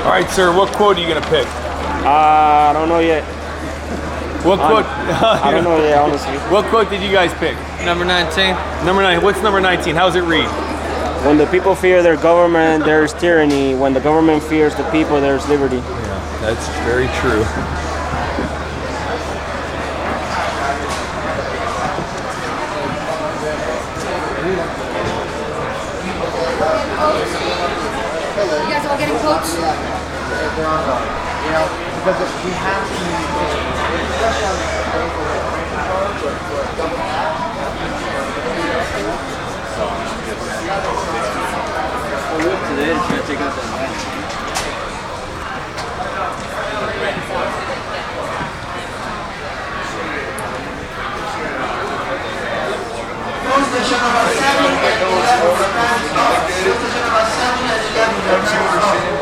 All right, sir. What quote are you gonna pick? I don't know yet. What quote? I don't know yet, honestly. What quote did you guys pick? Number 19. Number 9. What's number 19? How's it read? When the people fear their government, there's tyranny. When the government fears the people, there's liberty. Yeah, that's very true. You guys all getting quotes? You know, because we have Station number 7 and 11 Station number 7 and 11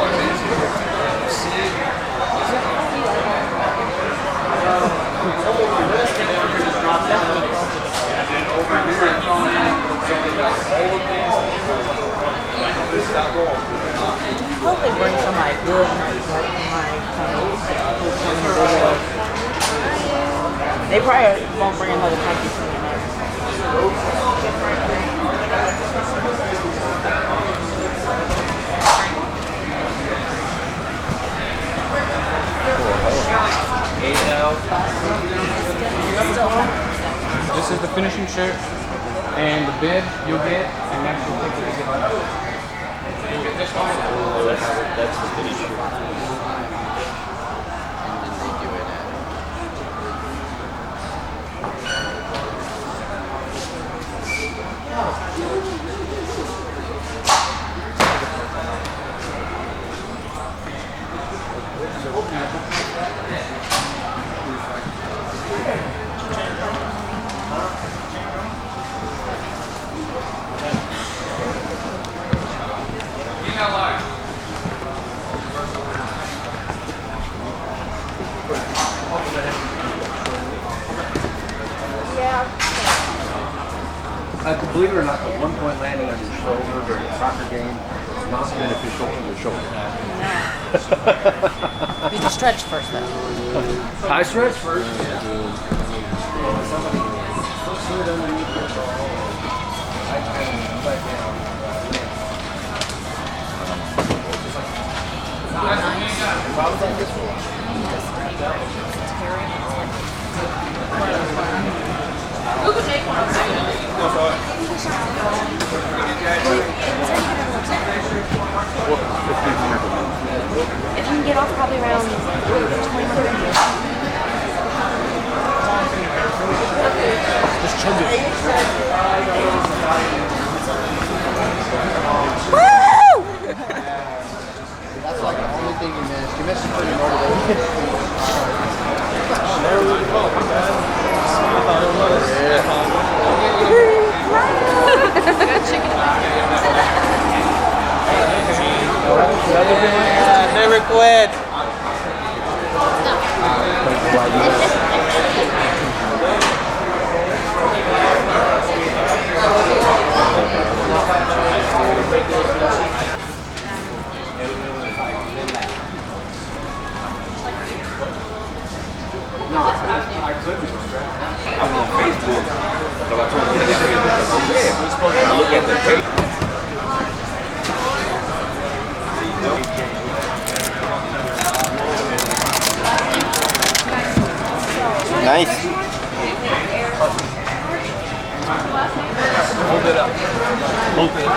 I hope they bring somebody good like they probably won't bring another country from This is the finishing shirt, and the bid you'll get, and that's your ticket to get You'll get this one. That's the finish shirt. believe it or not, the 1-point landing on your shoulder during a soccer game is not beneficial to your shoulder. No. You just stretch first, though. I stretch first. Who could take one? If you can get off probably around 2100. Just chug it. Woo! That's like the only thing you missed. You missed it for your motivation. Never quit. I'm on Facebook, so I told him, yeah, we're supposed to look at the page. Nice. Hold it up. Hold it up.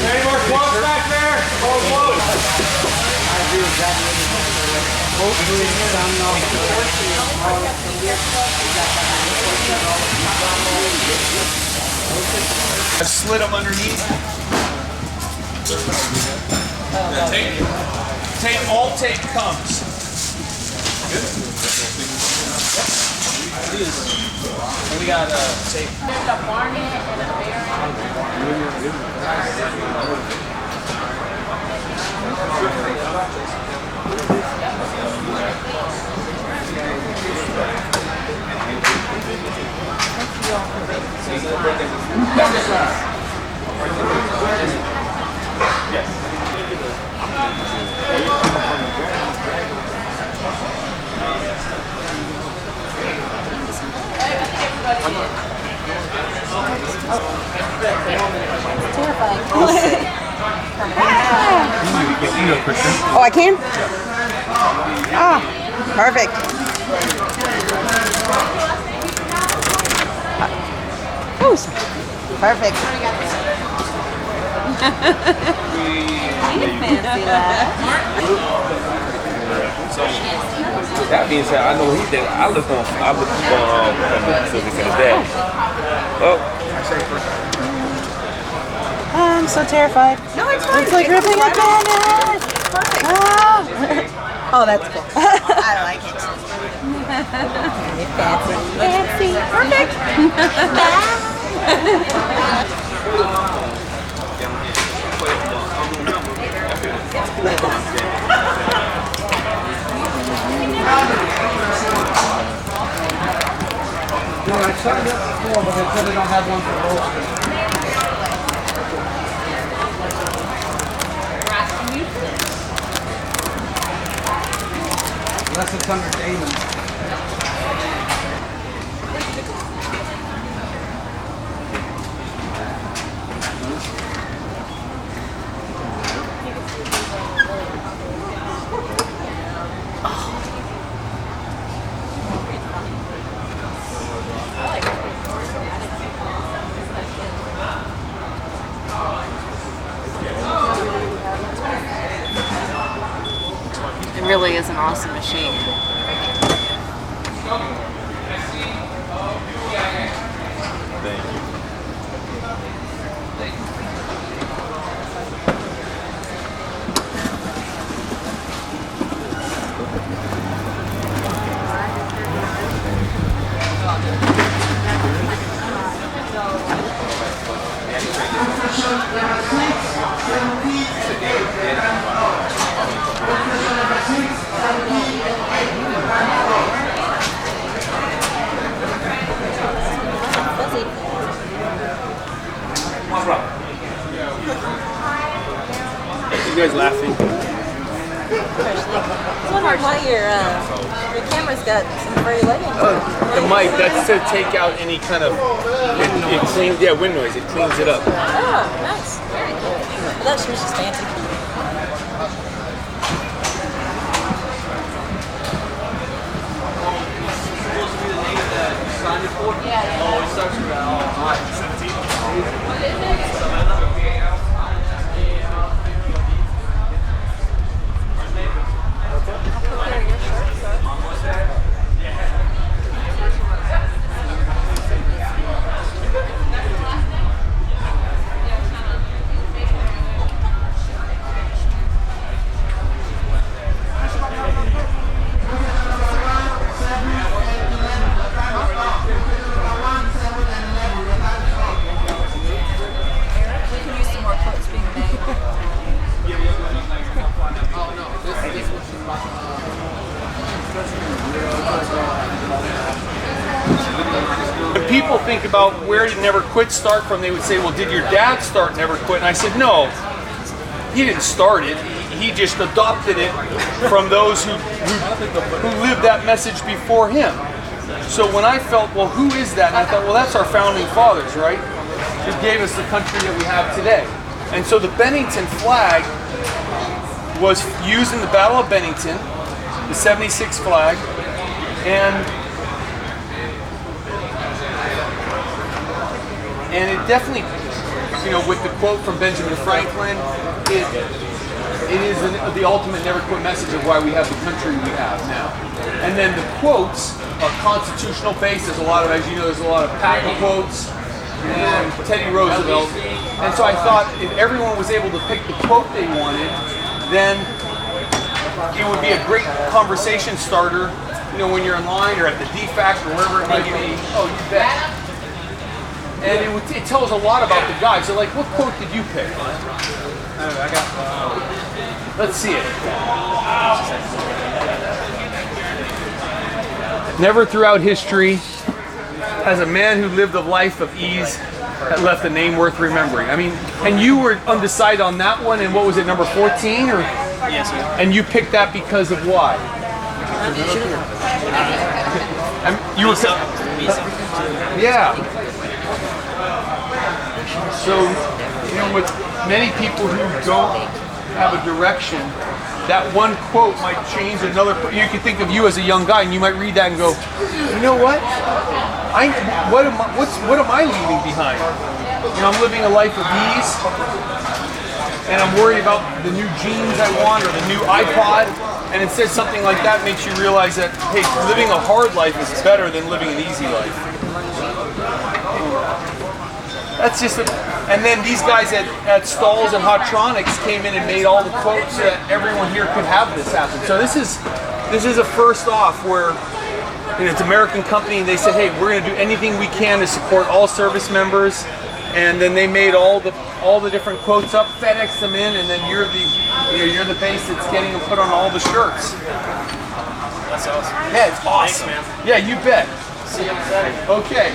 Any more quotes back there? I slid them underneath. Tape, all tape comes. Good. And we got safe. There's a market and a bear. Oh, I can? Ah, perfect. Ooh, perfect. That being said, I know he did. I look on so because of that. Oh. I'm so terrified. No, it's fine. It's like ripping a band-aid. Perfect. Ah. Oh, that's cool. I like it. Fancy. Perfect. No, I signed up before, but they said they don't have one for roasting. Unless it's under Damon. It really is an awesome machine. You guys laughing? I was wondering why your camera's got some very lighting. The mic, that's to take out any kind of it cleans wind noise. It cleans it up. Oh, nice. Very cool. Well, that was just fancy. When people think about where did Never Quit start from, they would say, well, did your dad start Never Quit? And I said, no, he didn't start it. He just adopted it from those who lived that message before him. So when I felt, well, who is that? And I thought, well, that's our founding fathers, right? Who gave us the country that we have today. And so the Bennington flag was used in the Battle of Bennington, the 76 flag, and it definitely, with the quote from Benjamin Franklin, it is the ultimate never quit message of why we have the country we have now. And then the quotes are constitutional based. There's a lot of, as you know, there's a lot of Patton quotes and Teddy Roosevelt. And so I thought if everyone was able to pick the quote they wanted, then it would be a great conversation starter you know, when you're in line or at the DFAC or wherever it might be. Oh, you bet. And it tells a lot about the guy. So, like, what quote did you pick? I got. Let's see it. Never throughout history has a man who lived a life of ease left a name worth remembering. I mean, and you were undecided on that one, and what was it, number 14? Or? Yes, sir. And you picked that because of why? You were yeah. So, you know, with many people who don't have a direction, that one quote might change another. You can think of you as a young guy, and you might read that and go, you know what? What am I leaving behind? You know, I'm living a life of ease, and I'm worried about the new jeans I want or the new iPod. And it says something like that makes you realize that, hey, living a hard life is better than living an easy life. That's just, and then these guys at Stalls and Hotronics came in and made all the quotes so that everyone here could have this happen. So this is a first off where, you know, it's an American company and they said, hey, we're going to do anything we can to support all service members. And then they made all the different quotes up, FedEx them in, and then you're the base that's getting them put on all the shirts. That's awesome. Yeah, it's awesome. Thanks, man. Yeah, you bet. See you on Saturday. Okay.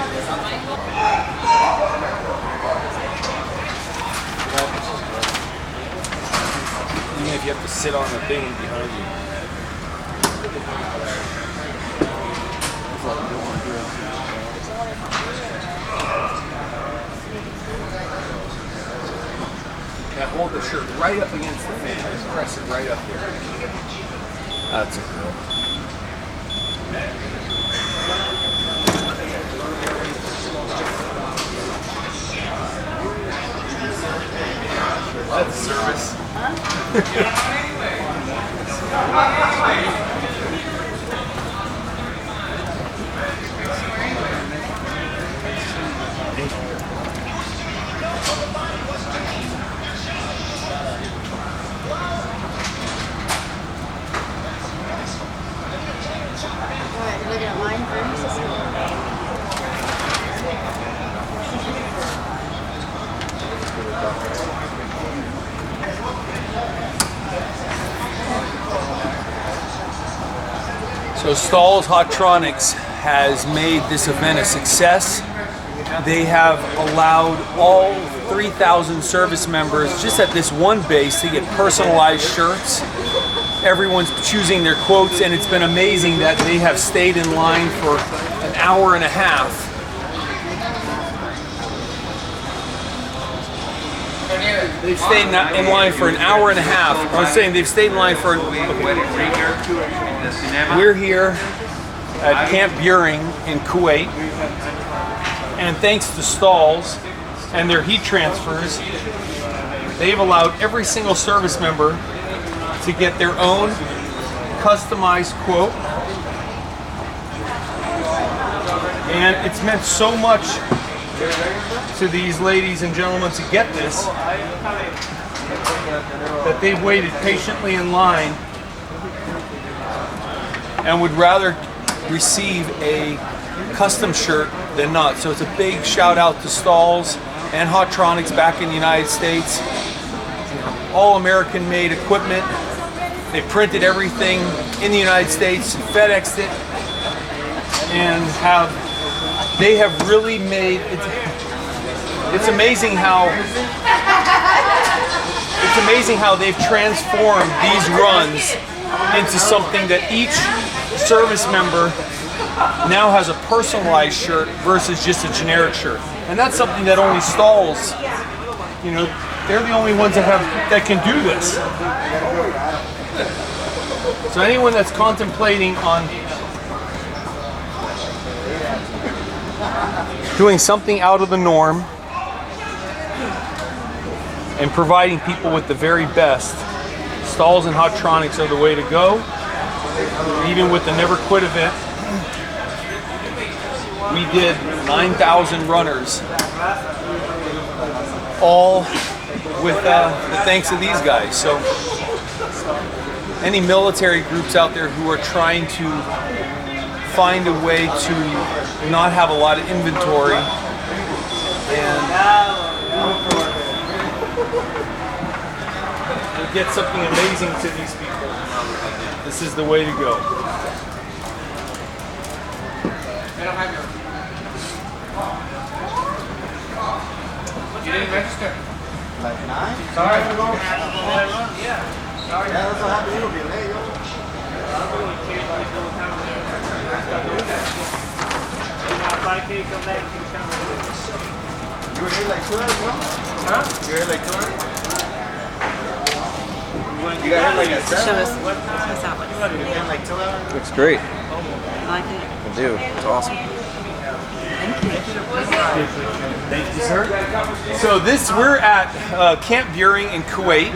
Even if you have to sit on the thing behind you. Yeah, hold the shirt right up against the fan. Just press it right up there. That's it. That's service. Looking at mine first. So Stalls Hotronics has made this event a success. They have allowed all 3,000 service members just at this one base to get personalized shirts. Everyone's choosing their quotes, and it's been amazing that they have stayed in line for an hour and a half. They've stayed in line for an hour and a half. I was saying they've stayed in line for. We're here at Camp Buehring in Kuwait, and thanks to Stalls and their heat transfers, they've allowed every single service member to get their own customized quote. And it's meant so much to these ladies and gentlemen to get this that they've waited patiently in line and would rather receive a custom shirt than not. So it's a big shout out to Stalls and Hotronics back in the United States. All American made equipment. They printed everything in the United States, FedExed it, and they have really made it. It's amazing how they've transformed these runs into something that each service member now has a personalized shirt versus just a generic shirt. And that's something that only Stalls, you know, they're the only ones that can do this. So anyone that's contemplating on doing something out of the norm and providing people with the very best, Stalls and Hotronics are the way to go. Even with the Never Quit event, we did 9,000 runners, all with the thanks of these guys. So any military groups out there who are trying to find a way to not have a lot of inventory and get something amazing to these people. This is the way to go. I don't have your. You didn't register. Like 9? Sorry. Yeah, that's what happened. You'll be late, yo. You were here like 2 hours, no? Huh? You were here like 2 hours? You got here like at 7? Show us that one. You got here in like 2 hours? Looks great. I like it. I do. It's awesome. Thank you, sir. So we're at Camp Buehring in Kuwait,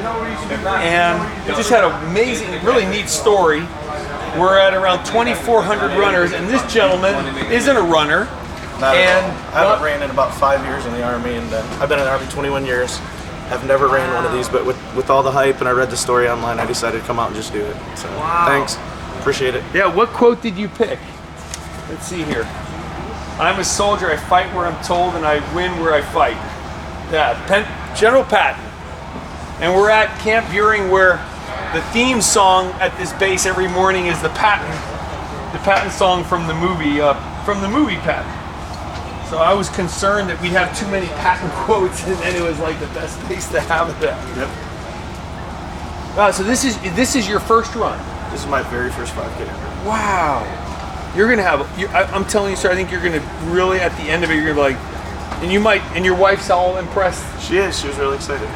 and we just had an amazing, really neat story. We're at around 2,400 runners, and this gentleman isn't a runner. Not And at all. I haven't ran in about 5 years in the Army, and I've been in the Army 21 years. I've never ran one of these, but with all the hype and I read the story online, I decided to come out and just do it. So thanks, appreciate it. Yeah, what quote did you pick? Let's see here. I'm a soldier, I fight where I'm told, and I win where I fight. Yeah, General Patton. And we're at Camp Buehring, where the theme song at this base every morning is the Patton song from the movie Patton. So I was concerned that we'd have too many Patton quotes, and then it was like the best place to have that. Yep. So this is your first run. This is my very first 5K ever. Wow. You're gonna have. I'm telling you, sir. I think you're gonna really, at the end of it, you're gonna be like, and you might, and your wife's all impressed. She is. She was really excited.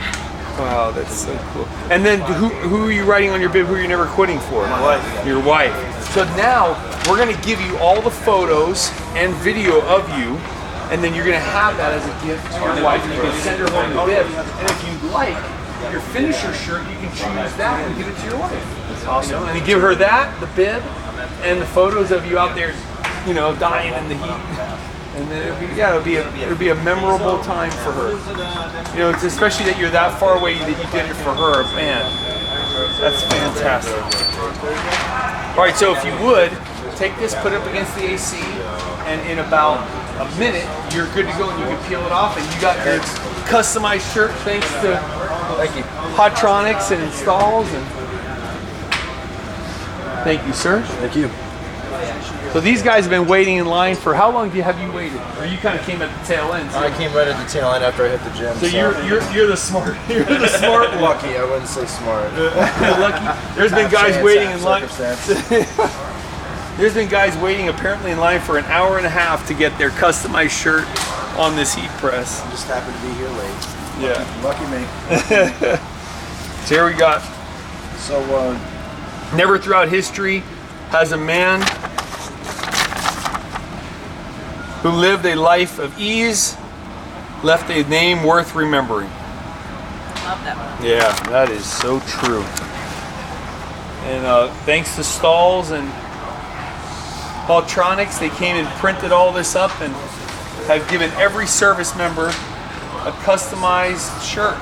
Wow, that's so cool. And then who are you writing on your bib? Who are you never quitting for? My wife. Your wife. So now we're gonna give you all the photos and video of you, and then you're gonna have that as a gift to your wife, and you can send her home the bib. And if you like your finisher shirt, you can choose that and give it to your wife. That's awesome. And you give her that, the bib, and the photos of you out there, dying in the heat. And then it'll be a memorable time for her. It's especially that you're that far away that you did it for her. Man, that's fantastic. All right, so if you would take this, put it up against the AC, and in about a minute you're good to go, and you can peel it off, and you got your customized shirt thanks to Hotronics and Installs. And thank you, sir. Thank you. So these guys have been waiting in line for how long have you waited? Or you kind of came at the tail end? So I came right at the tail end after I hit the gym. So you're the smart one. Lucky, I wouldn't say smart. Lucky. There's been guys waiting in line. There's been guys waiting apparently in line for an hour and a half to get their customized shirt on this heat press. Just happened to be here late. Yeah. Lucky me. So here we got. So Never throughout history has a man who lived a life of ease left a name worth remembering. Love that one. Yeah, that is so true. And thanks to Stalls and Hotronics, they came and printed all this up and have given every service member a customized shirt.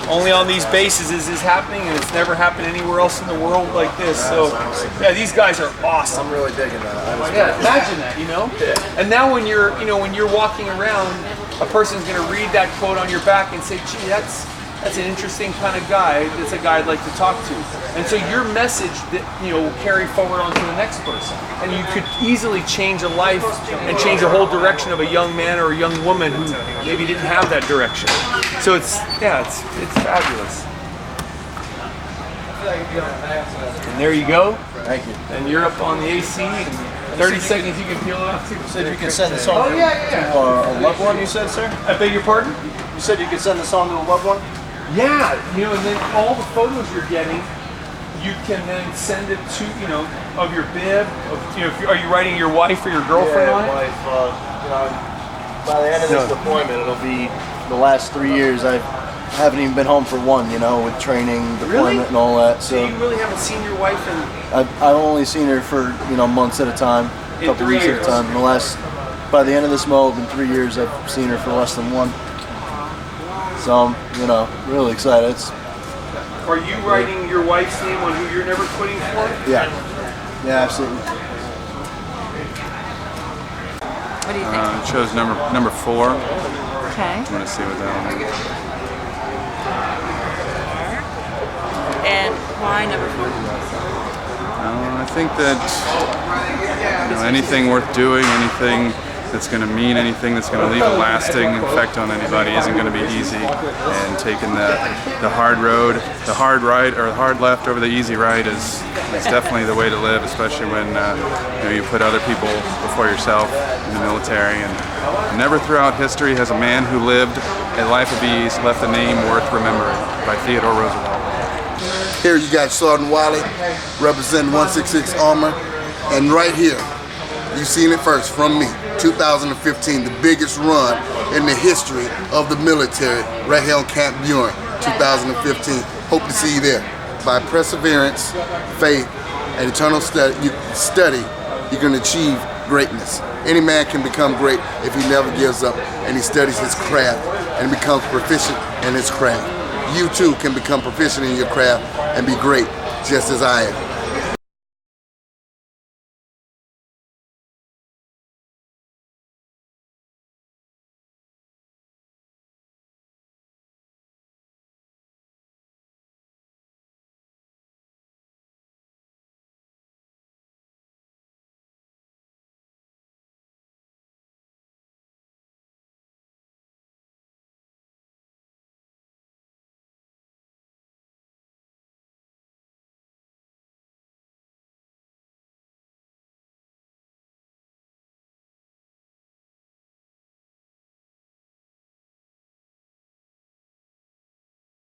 Only on these bases is this happening, and it's never happened anywhere else in the world like this. So, yeah, these guys are awesome. I'm really digging that. Yeah, imagine that, And now when you're walking around, a person's gonna read that quote on your back and say, "Gee, that's an interesting kind of guy. That's a guy I'd like to talk to." And so your message that will carry forward onto the next person, and you could easily change a life and change the whole direction of a young man or a young woman who maybe didn't have that direction. So it's fabulous. And there you go. Thank you. And you're up on the AC. In 30 seconds, you can peel it off too. You said you can send this on Oh, yeah. to a loved one, you said, sir? I beg your pardon? You said you could send this on to a loved one? Yeah, and then all the photos you're getting, you can then send it to, of your bib. Are you writing your wife or your girlfriend on it? Wife. By the end of this deployment, it'll be the last 3 years. I haven't even been home for one, with training, deployment, Really? and all that. So you really haven't seen your wife in I've only seen her for months at a time, a In couple 3 weeks at years. a time. By the end of this mold, in 3 years, I've seen her for less than one. So I'm really excited. Are you writing your wife's name on who you're never quitting for? Yeah. Yeah, absolutely. What do you think? I chose number 4. Okay. I'm gonna see what that one is. And why number 4? I think that anything worth doing, anything that's going to mean anything, that's going to leave a lasting effect on anybody, isn't going to be easy. And taking the hard road, the hard right or the hard left over the easy right is definitely the way to live, especially when you put other people before yourself in the military. And never throughout history has a man who lived a life of ease left a name worth remembering, by Theodore Roosevelt. Here you got Sergeant Wiley representing 166 Armor, and right here, you've seen it first from me, 2015, the biggest run in the history of the military, right here on Camp Buren, 2015. Hope to see you there. By perseverance, faith, and eternal study, you're going to achieve greatness. Any man can become great if he never gives up and he studies his craft and becomes proficient in his craft. You too can become proficient in your craft and be great, just as I am.